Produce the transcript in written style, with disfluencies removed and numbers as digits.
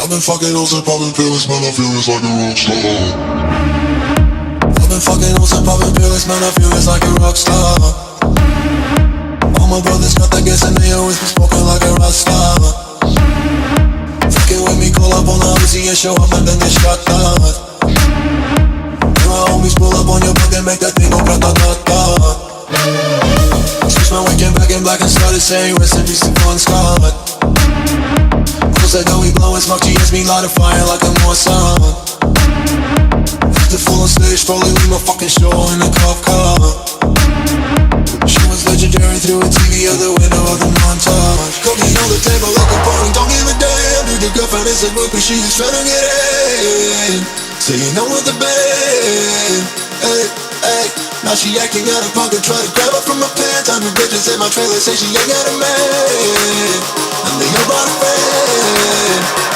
I've been fucking hoes and popping pills, man, I feel it's like a rock star. I've been fucking hoes and popping pills, man, I feel it's like a rock star. All my brothers got that gas and they always been smoking like a rock star. Fucking with me, call up on the Uzi and show up and then get shot down. My homies pull up on your block and make that thing go grata-ta-ta. Switch my weekend back in black and started saying rest in peace to Bon Scott. Cause I know we blowin' smoke, GS me light a fire like a Mossad. The full on stage, probably leave my fucking show in a cop car. She was legendary through a TV out the window of the montage. Cocaine on the table like a party, don't give a damn. Dude, the girlfriend is a groupie, she just tryna get in. Saying no with the band, hey, hey. Now she acting out of pocket, try to grab her from my pants. I'm the bitches in my trailer, say she ain't got a man, and they all brought a friend.